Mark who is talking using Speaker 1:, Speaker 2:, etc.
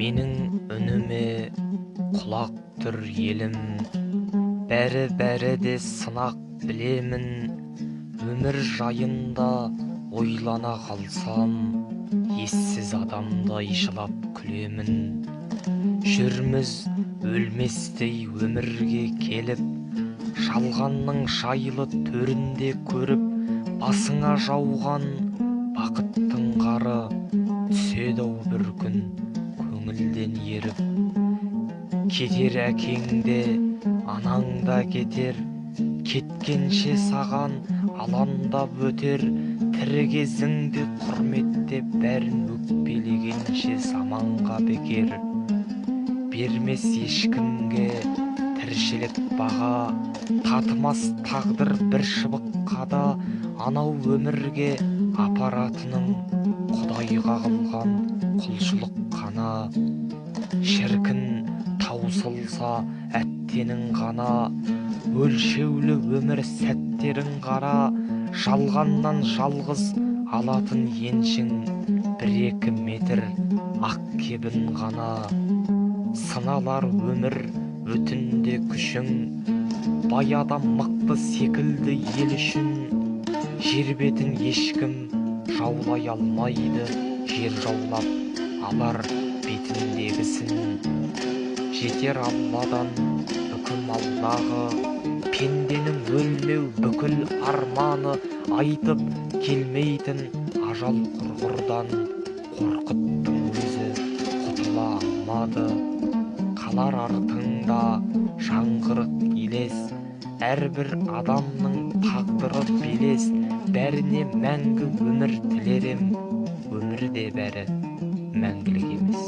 Speaker 1: Менің үніме құлақ түр елім, бәрі де сынақ білемін. Өмір жайында ойлана қалсам, ессіз адамдай жылап күлемін. Жүрміз өлместей өмірге келіп, жалғанның жайлы төрінде көріп, басыңа жауған бақыттың қары түседі-ау бір күн көңілден еріп. Кетер әкең де, анаң да кетер, кеткенше саған алаңдап өтер. Тірі кезіңде құрметтеп бәрін өкпелегенше заманға бекер. Бермес ешкімге тіршілік баға, татымас тағдыр бір шыбыққа да. Анау өмірге апаратының Құдайға қылған құлшылық қана. Шіркін таусылса әттенің ғана, өлшеулі өмір сәттерің қара. Жалғаннан жалғыз алатын еншің 1-2 метр ақ кебін ғана. Сыналар өмір өтінде күшің, бай адам мықты секілді ел үшін. Жер бетін ешкім жаулай алмайды, жер жаулап алар бетіндегісін. Жетер Алладан үкім Аллаға, пенденің өлмеу бүкіл арманы. Айтып келмейтін ажал құрғырдан қорқыттың өзі құтыла алмады. Қалар артыңда жаңғырық елес, әрбір адамның тағдыры белес. Бәріне мәңгі өмір тілерем, өмірде бәрі мәңгілік емес.